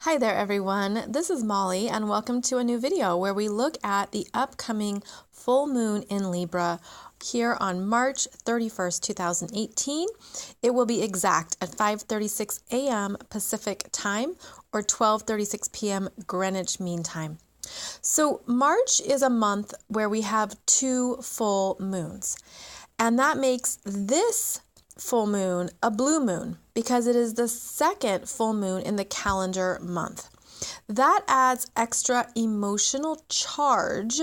Hi there everyone, this is Molly and welcome to a new video where we look at the upcoming full moon in Libra here on March 31st, 2018. It will be exact at 5:36 a.m. Pacific time or 12:36 p.m. Greenwich Mean Time. So March is a month where we have two full moons, and that makes this full moon a blue moon because it is the second full moon in the calendar month. That adds extra emotional charge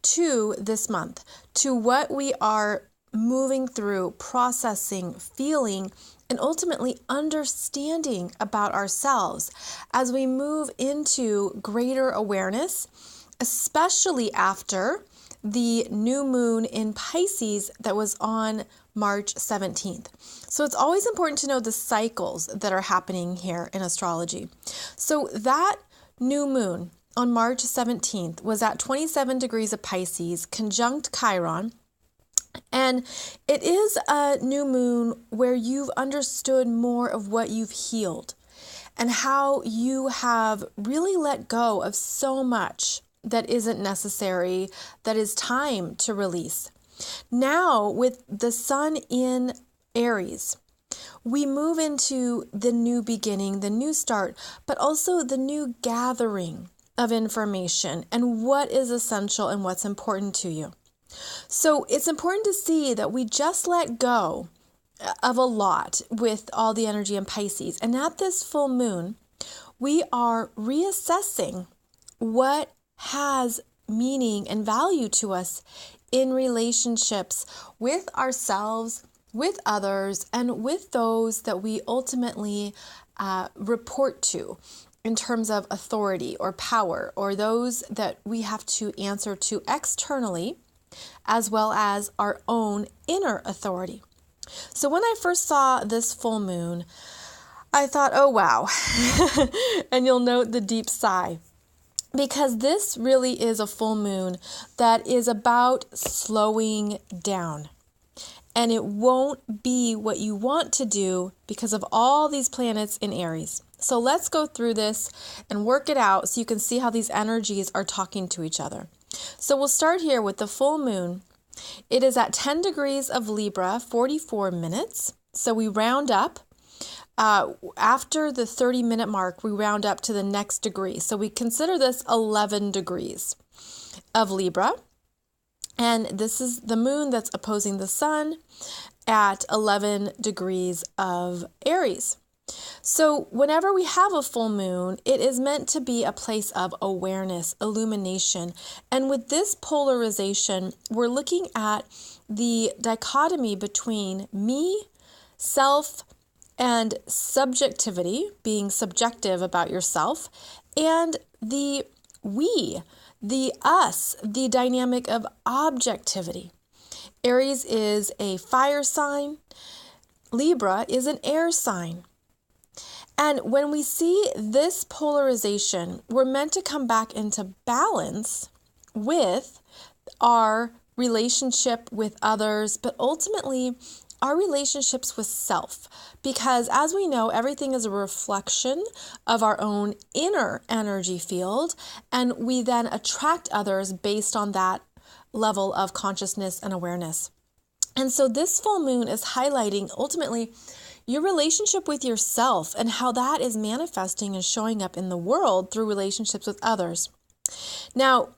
to this month, to what we are moving through, processing, feeling, and ultimately understanding about ourselves as we move into greater awareness, especially after the new moon in Pisces that was on March 17th. So it's always important to know the cycles that are happening here in astrology. So that new moon on March 17th was at 27 degrees of Pisces, conjunct Chiron. And it is a new moon where you've understood more of what you've healed and how you have really let go of so much that isn't necessary, that is time to release. Now, with the sun in Aries, we move into the new beginning, the new start, but also the new gathering of information and what is essential and what's important to you. So it's important to see that we just let go of a lot with all the energy in Pisces. And at this full moon, we are reassessing what has meaning and value to us in relationships with ourselves, with others, and with those that we ultimately report to in terms of authority or power, or those that we have to answer to externally, as well as our own inner authority. So when I first saw this full moon, I thought, oh wow, and you'll note the deep sigh. Because this really is a full moon that is about slowing down. And it won't be what you want to do because of all these planets in Aries. So let's go through this and work it out so you can see how these energies are talking to each other. So we'll start here with the full moon. It is at 10 degrees of Libra, 44 minutes. So we round up. After the 30-minute mark, we round up to the next degree. So we consider this 11 degrees of Libra. And this is the moon that's opposing the sun at 11 degrees of Aries. So whenever we have a full moon, it is meant to be a place of awareness, illumination. And with this polarization, we're looking at the dichotomy between me, self, and subjectivity, being subjective about yourself, and the we, the us, the dynamic of objectivity. Aries is a fire sign. Libra is an air sign. And when we see this polarization, we're meant to come back into balance with our relationship with others, but ultimately our relationships with self, because as we know, everything is a reflection of our own inner energy field, and we then attract others based on that level of consciousness and awareness. And so this full moon is highlighting ultimately your relationship with yourself and how that is manifesting and showing up in the world through relationships with others. Now,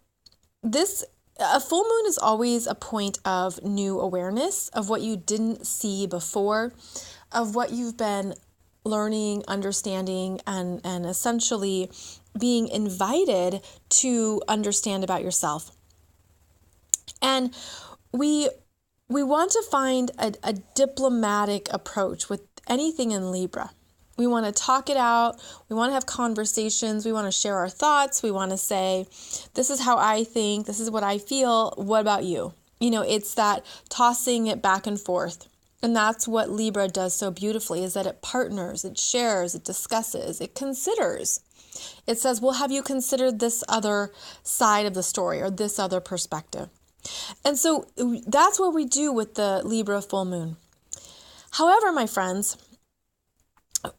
a full moon is always a point of new awareness of what you didn't see before, of what you've been learning, understanding, and essentially being invited to understand about yourself. And we want to find a diplomatic approach with anything in Libra. We want to talk it out. We want to have conversations. We want to share our thoughts. We want to say, this is how I think. This is what I feel. What about you? It's that tossing it back and forth. And that's what Libra does so beautifully, is that it partners, it shares, it discusses, it considers. It says, well, have you considered this other side of the story or this other perspective? And so that's what we do with the Libra full moon. However, my friends,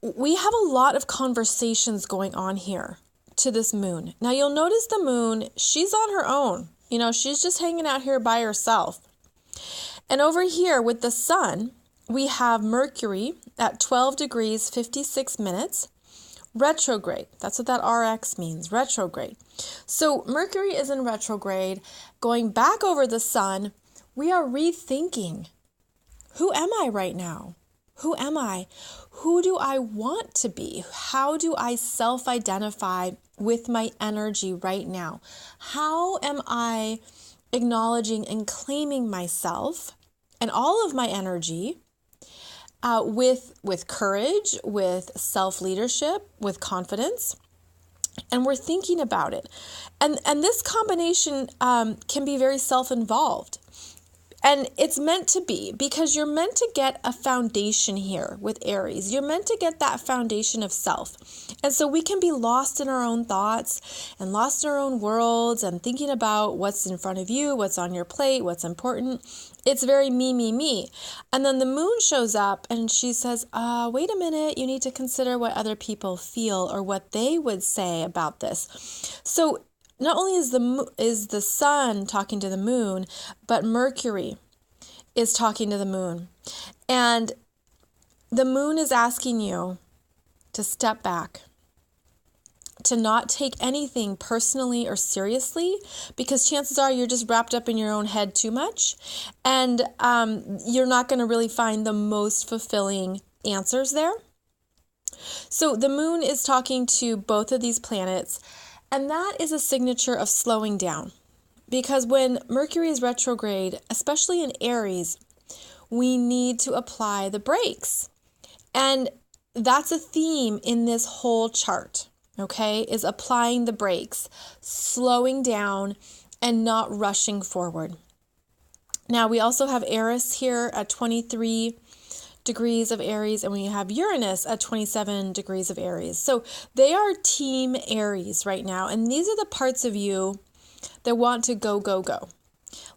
we have a lot of conversations going on here to this moon. Now you'll notice the moon, she's on her own. You know, she's just hanging out here by herself. And over here with the sun, we have Mercury at 12 degrees, 56 minutes, retrograde. That's what that RX means, retrograde. So Mercury is in retrograde, going back over the sun. We are rethinking, who am I right now? Who am I? Who do I want to be? How do I self-identify with my energy right now? How am I acknowledging and claiming myself and all of my energy with courage, with self-leadership, with confidence? And we're thinking about it. And this combination can be very self-involved. And it's meant to be, because you're meant to get a foundation here with Aries. You're meant to get that foundation of self. And so we can be lost in our own thoughts and lost in our own worlds and thinking about what's in front of you, what's on your plate, what's important. It's very me, me, me. And then the moon shows up and she says, wait a minute, you need to consider what other people feel or what they would say about this. So not only is the sun talking to the moon, but Mercury is talking to the moon. And the moon is asking you to step back, to not take anything personally or seriously, because chances are you're just wrapped up in your own head too much, and you're not going to really find the most fulfilling answers there. So the moon is talking to both of these planets. And that is a signature of slowing down, because when Mercury is retrograde, especially in Aries, we need to apply the brakes. And that's a theme in this whole chart, okay, is applying the brakes, slowing down and not rushing forward. Now, we also have Eris here at 23 degrees of Aries, and we have Uranus at 27 degrees of Aries. So they are team Aries right now, and these are the parts of you that want to go, go, go.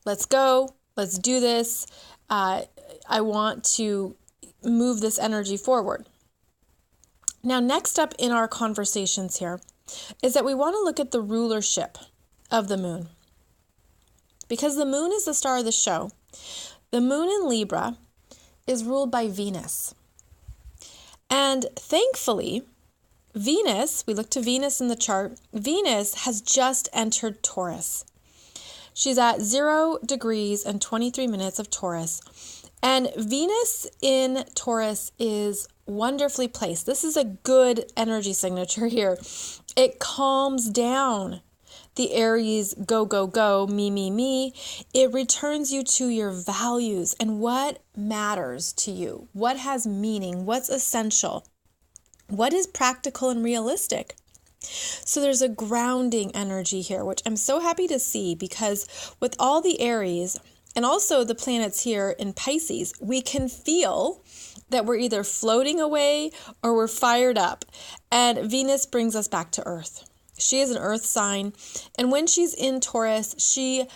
Let's go. Let's do this. I want to move this energy forward. Now, next up in our conversations here is that we want to look at the rulership of the moon, because the moon is the star of the show. The moon in Libra is ruled by Venus. And thankfully, Venus, we look to Venus in the chart, Venus has just entered Taurus. She's at 0 degrees and 23 minutes of Taurus. And Venus in Taurus is wonderfully placed. This is a good energy signature here. It calms down the Aries go, go, go, me, me, me. It returns you to your values and what matters to you, what has meaning, what's essential, what is practical and realistic. So there's a grounding energy here, which I'm so happy to see, because with all the Aries and also the planets here in Pisces, we can feel that we're either floating away or we're fired up. And Venus brings us back to Earth. She is an earth sign, and when she's in Taurus, she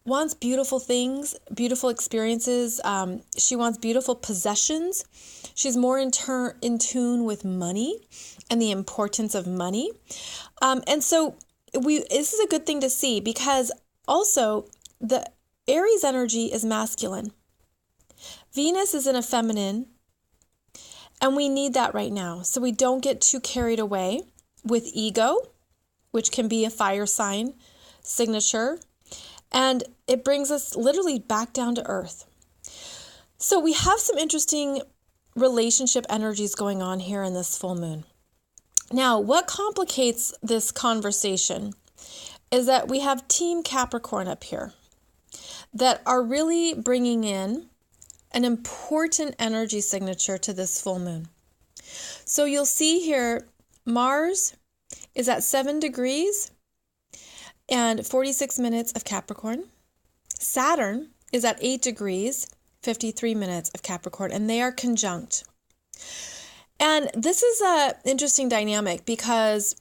wants beautiful things, beautiful experiences. She wants beautiful possessions. She's more in tune with money and the importance of money. And so this is a good thing to see, because also the Aries energy is masculine. Venus is in a feminine, and we need that right now, so we don't get too carried away with ego, which can be a fire sign signature, and it brings us literally back down to earth. So we have some interesting relationship energies going on here in this full moon. Now, what complicates this conversation is that we have Team Capricorn up here that are really bringing in an important energy signature to this full moon. So you'll see here, Mars is at 7 degrees and 46 minutes of Capricorn. Saturn is at 8 degrees, 53 minutes of Capricorn, and they are conjunct. And this is an interesting dynamic, because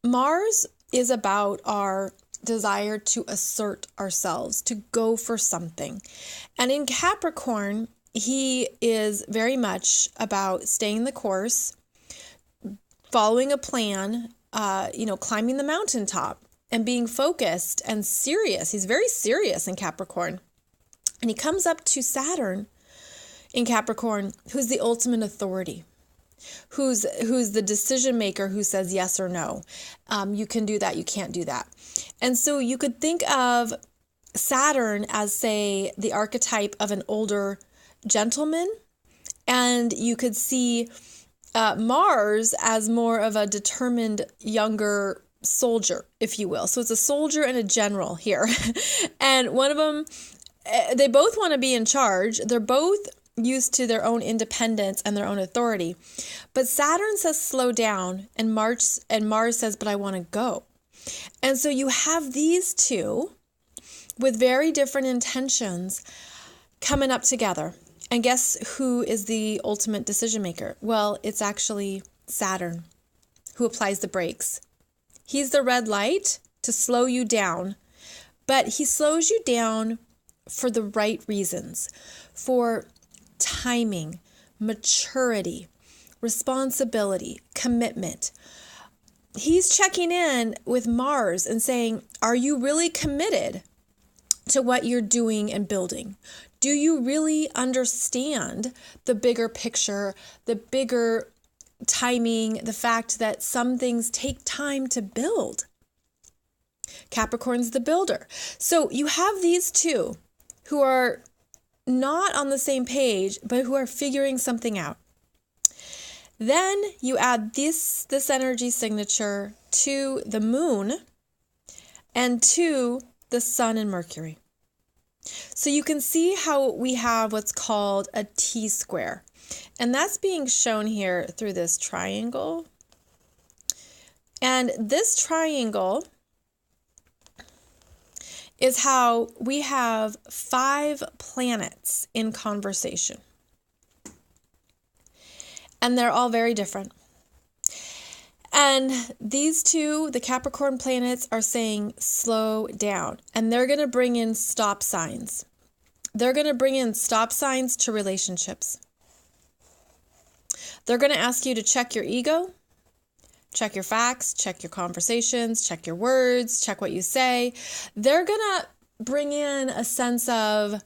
Mars is about our desire to assert ourselves, to go for something. And in Capricorn, he is very much about staying the course, following a plan, climbing the mountaintop and being focused and serious. He's very serious in Capricorn. And he comes up to Saturn in Capricorn, who's the ultimate authority, who's the decision maker, who says yes or no. You can do that, you can't do that. And so you could think of Saturn as, say, the archetype of an older gentleman, and you could see Mars as more of a determined younger soldier, if you will. So it's a soldier and a general here. And one of them, they both want to be in charge. They're both used to their own independence and their own authority. But Saturn says slow down, and Mars says, but I want to go. And so you have these two with very different intentions coming up together. And guess who is the ultimate decision maker? Well, it's actually Saturn, who applies the brakes. He's the red light to slow you down, but he slows you down for the right reasons, for timing, maturity, responsibility, commitment. He's checking in with Mars and saying, are you really committed to what you're doing and building? Do you really understand the bigger picture, the bigger timing, the fact that some things take time to build? Capricorn's the builder. So you have these two who are not on the same page, but who are figuring something out. Then you add this energy signature to the moon and to the sun and Mercury. So you can see how we have what's called a T-square. And that's being shown here through this triangle. And this triangle is how we have 5 planets in conversation. And they're all very different. And these two, the Capricorn planets, are saying slow down. And they're going to bring in stop signs. They're going to bring in stop signs to relationships. They're going to ask you to check your ego, check your facts, check your conversations, check your words, check what you say. They're going to bring in a sense of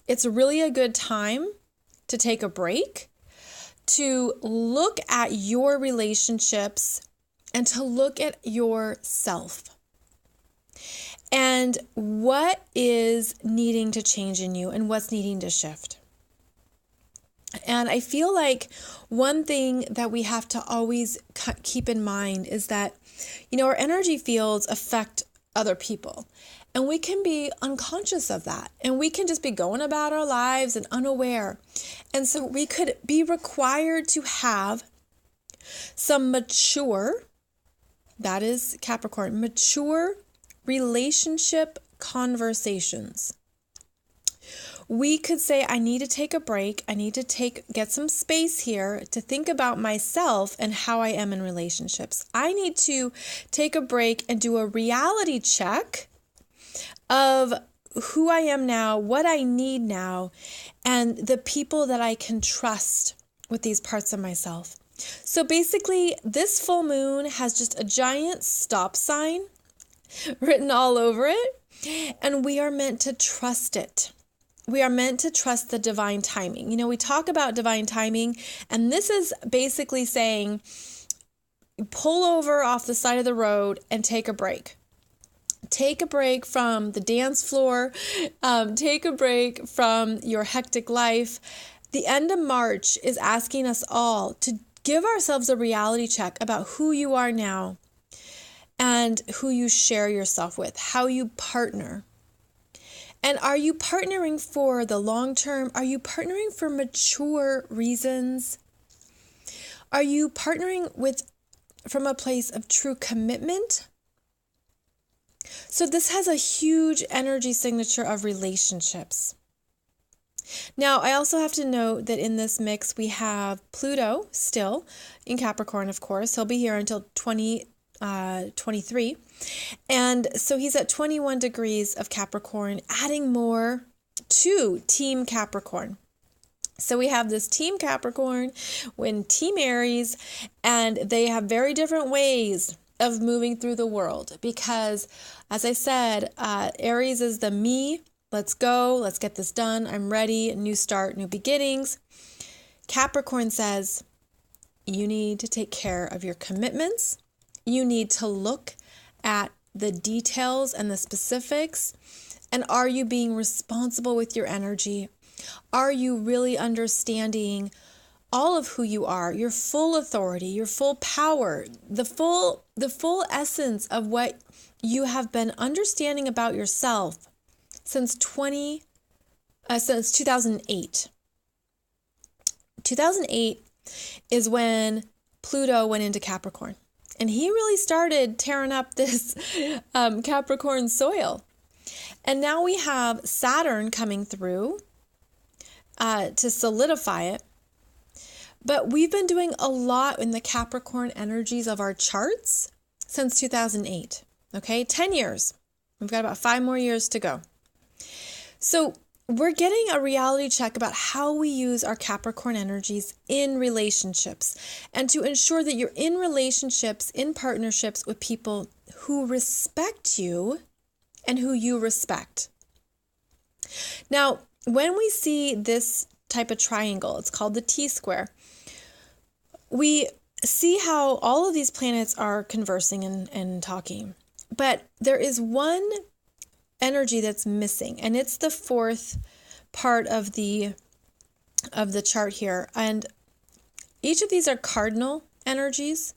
it's really a good time to take a break, to look at your relationships and to look at yourself and what is needing to change in you and what's needing to shift. And I feel like one thing that we have to always keep in mind is that, our energy fields affect other people. And we can be unconscious of that. And we can just be going about our lives and unaware. And so we could be required to have some mature, that is Capricorn, mature relationship conversations. We could say, I need to take a break. I need to get some space here to think about myself and how I am in relationships. I need to take a break and do a reality check of who I am now, what I need now, and the people that I can trust with these parts of myself. So basically, this full moon has just a giant stop sign written all over it, and we are meant to trust it. We are meant to trust the divine timing. We talk about divine timing, and this is basically saying, pull over off the side of the road and take a break. Take a break from the dance floor. Take a break from your hectic life. The end of March is asking us all to give ourselves a reality check about who you are now and who you share yourself with, how you partner. And are you partnering for the long term? Are you partnering for mature reasons? Are you partnering from a place of true commitment? So this has a huge energy signature of relationships. Now, I also have to note that in this mix, we have Pluto still in Capricorn, of course. He'll be here until 2023. And so he's at 21 degrees of Capricorn, adding more to Team Capricorn. So we have this Team Capricorn and Team Aries, and they have very different ways of moving through the world because, as I said, Aries is the me, let's go, let's get this done, I'm ready, new start, new beginnings. Capricorn says, you need to take care of your commitments. You need to look at the details and the specifics. And are you being responsible with your energy? Are you really understanding all of who you are, your full authority, your full power, the full essence of what you have been understanding about yourself since 2008. 2008 is when Pluto went into Capricorn, and he really started tearing up this Capricorn soil. And now we have Saturn coming through to solidify it. But we've been doing a lot in the Capricorn energies of our charts since 2008. Okay, 10 years. We've got about 5 more years to go. So we're getting a reality check about how we use our Capricorn energies in relationships and to ensure that you're in relationships, in partnerships with people who respect you and who you respect. Now, when we see this type of triangle, it's called the T-square, we see how all of these planets are conversing and talking. But there is one energy that's missing, and it's the fourth part of the chart here. And each of these are cardinal energies.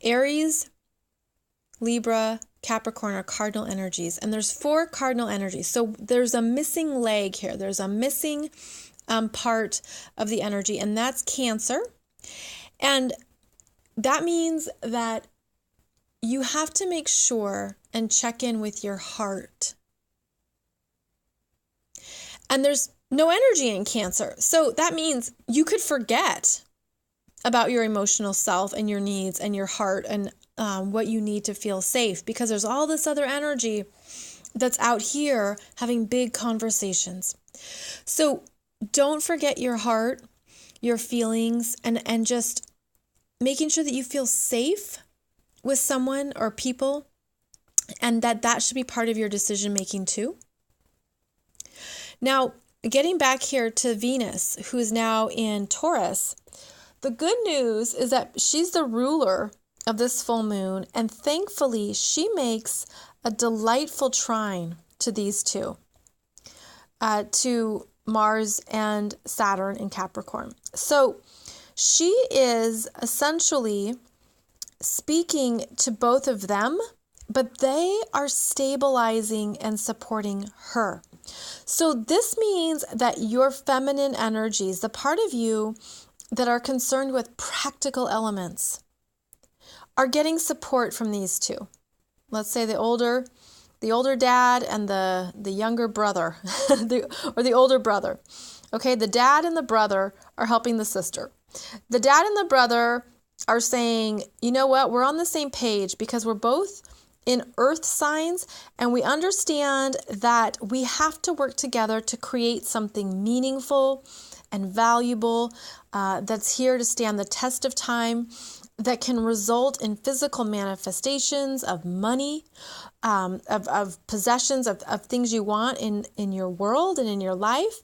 Aries, Libra, Capricorn are cardinal energies, and there's 4 cardinal energies. So there's a missing leg here. There's a missing part of the energy, and that's Cancer. And that means that you have to make sure and check in with your heart. And there's no energy in Cancer. So that means you could forget about your emotional self and your needs and your heart and what you need to feel safe, because there's all this other energy that's out here having big conversations. So don't forget your heart, your feelings, and just making sure that you feel safe with someone or people, and that should be part of your decision making too. Now, getting back here to Venus, who is now in Taurus, the good news is that she's the ruler of this full moon, and thankfully she makes a delightful trine to these two, to Mars and Saturn in Capricorn. So she is essentially speaking to both of them, but they are stabilizing and supporting her. So this means that your feminine energies, the part of you that are concerned with practical elements, are getting support from these two. Let's say the older dad and the younger brother, or the older brother. Okay, the dad and the brother are helping the sister. The dad and the brother are saying, you know what, we're on the same page because we're both in earth signs, and we understand that we have to work together to create something meaningful and valuable that's here to stand the test of time, that can result in physical manifestations of money, of possessions, of things you want in your world and in your life.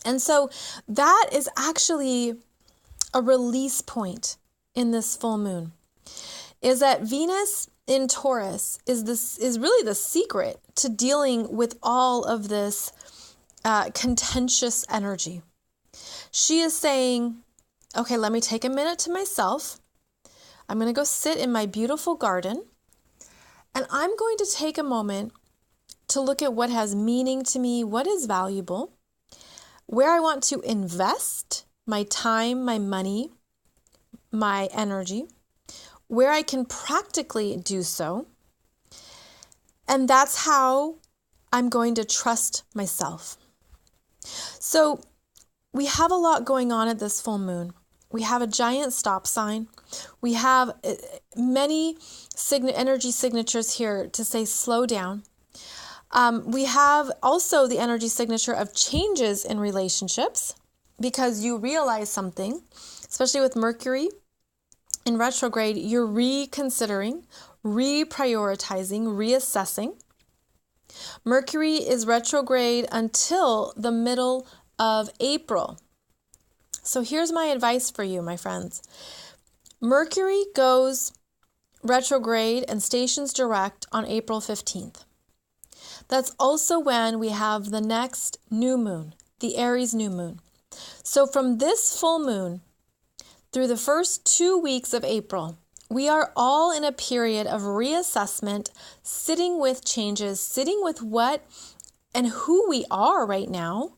And so that is actually a release point in this full moon, is that Venus in Taurus is really the secret to dealing with all of this contentious energy. She is saying, okay, let me take a minute to myself. I'm going to go sit in my beautiful garden, and I'm going to take a moment to look at what has meaning to me, what is valuable, where I want to invest my time, my money, my energy, where I can practically do so. And that's how I'm going to trust myself. So we have a lot going on at this full moon. We have a giant stop sign. We have many energy signatures here to say slow down. We have also the energy signature of changes in relationships. because you realize something, especially with Mercury in retrograde, you're reconsidering, reprioritizing, reassessing. Mercury is retrograde until the middle of April. So here's my advice for you, my friends. Mercury goes retrograde and stations direct on April 15th. That's also when we have the next new moon, the Aries new moon. So from this full moon through the first 2 weeks of April, we are all in a period of reassessment, sitting with changes, sitting with what and who we are right now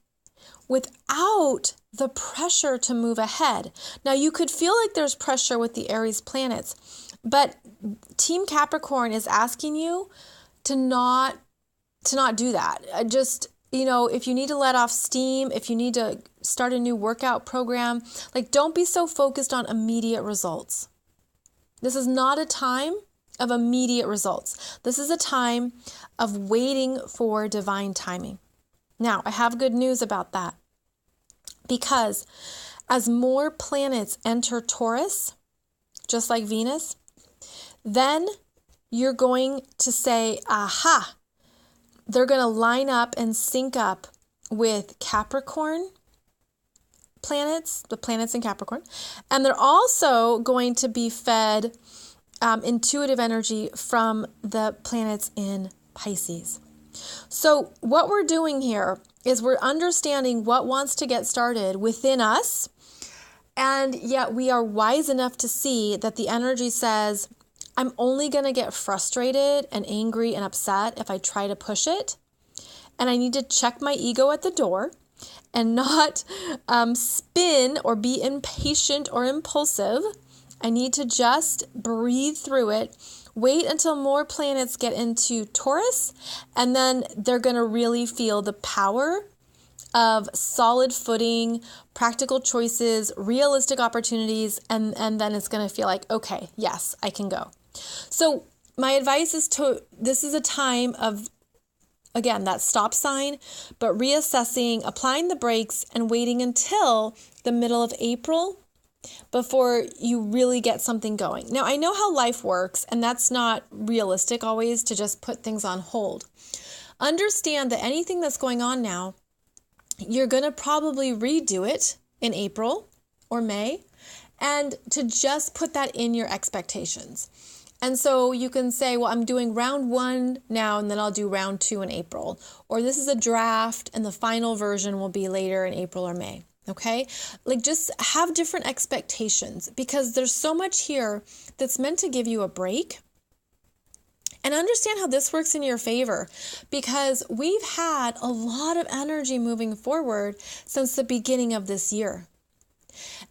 without the pressure to move ahead. Now, you could feel like there's pressure with the Aries planets, but Team Capricorn is asking you to not do that. Just, if you need to let off steam, if you need to start a new workout program, don't be so focused on immediate results. This is not a time of immediate results. This is a time of waiting for divine timing. Now, I have good news about that, because as more planets enter Taurus, just like Venus, then you're going to say, aha, they're going to line up and sync up with Capricorn planets, the planets in Capricorn, and they're also going to be fed intuitive energy from the planets in Pisces. So what we're doing here is we're understanding what wants to get started within us, and yet we are wise enough to see that the energy says, I'm only going to get frustrated and angry and upset if I try to push it, and I need to check my ego at the door and not spin or be impatient or impulsive. I need to just breathe through it, wait until more planets get into Taurus, and then they're going to really feel the power of solid footing, practical choices, realistic opportunities, and then it's going to feel like, okay, yes, I can go. So my advice is this is a time of, again, that stop sign, but reassessing, applying the brakes, and waiting until the middle of April before you really get something going. Now, I know how life works, and that's not realistic always to just put things on hold. Understand that anything that's going on now, you're going to probably redo it in April or May, and to just put that in your expectations. And so you can say, well, I'm doing round 1 now, and then I'll do round 2 in April. Or this is a draft, and the final version will be later in April or May. Okay? Just have different expectations, because there's so much here that's meant to give you a break. And understand how this works in your favor, because we've had a lot of energy moving forward since the beginning of this year.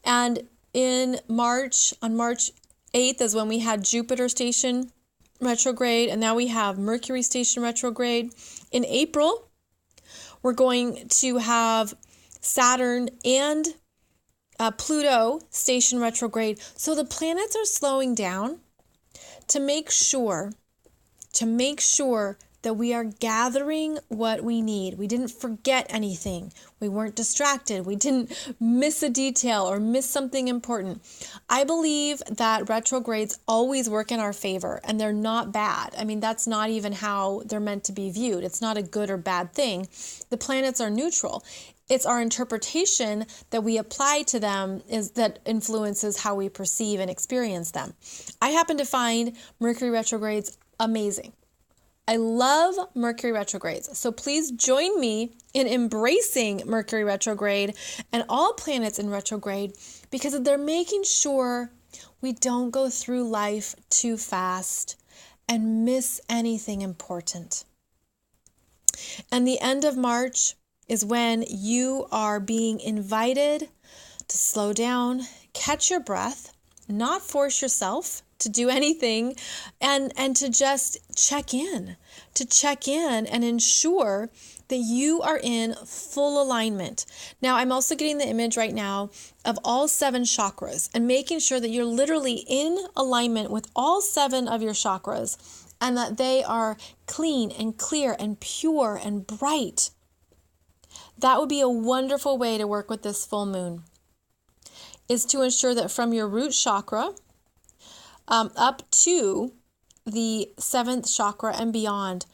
And in March, on March 8th is when we had Jupiter station retrograde, and now we have Mercury station retrograde. In April, we're going to have Saturn and Pluto station retrograde. So the planets are slowing down to make sure that we are gathering what we need. We didn't forget anything. We weren't distracted. We didn't miss a detail or miss something important. I believe that retrogrades always work in our favor, and they're not bad. I mean, that's not even how they're meant to be viewed. It's not a good or bad thing. The planets are neutral. It's our interpretation that we apply to them that influences how we perceive and experience them. I happen to find Mercury retrogrades amazing. I love Mercury retrogrades. So please join me in embracing Mercury retrograde and all planets in retrograde, because they're making sure we don't go through life too fast and miss anything important. And the end of March is when you are being invited to slow down, catch your breath, not force yourself to do anything, and to just check in and ensure that you are in full alignment. Now, I'm also getting the image right now of all 7 chakras and making sure that you're literally in alignment with all 7 of your chakras, and that they are clean and clear and pure and bright. that would be a wonderful way to work with this full moon, is to ensure that from your root chakra up to the 7th chakra and beyond,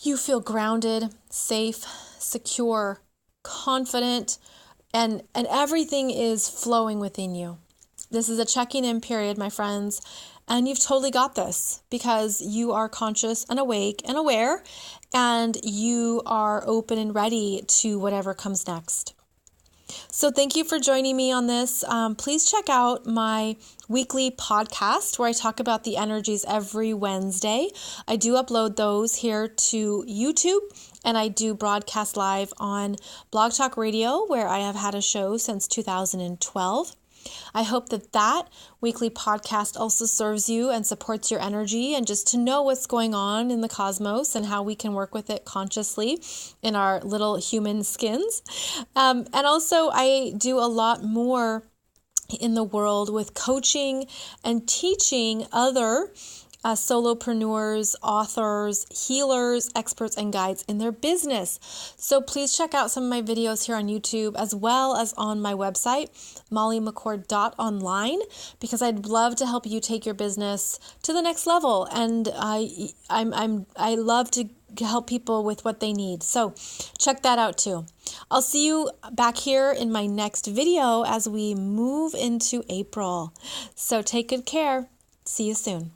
you feel grounded, safe, secure, confident, and everything is flowing within you. This is a checking in period, my friends, and you've totally got this because you are conscious and awake and aware, and you are open and ready to whatever comes next. So thank you for joining me on this. Please check out my weekly podcast where I talk about the energies every Wednesday. I do upload those here to YouTube, and I do broadcast live on Blog Talk Radio, where I have had a show since 2012. I hope that weekly podcast also serves you and supports your energy, and just to know what's going on in the cosmos and how we can work with it consciously in our little human skins. And also I do a lot more in the world with coaching and teaching other solopreneurs, authors, healers, experts, and guides in their business. So please check out some of my videos here on YouTube as well as on my website, mollymccord.online, because I'd love to help you take your business to the next level. And I love to help people with what they need. So check that out too. I'll see you back here in my next video as we move into April. So take good care. See you soon.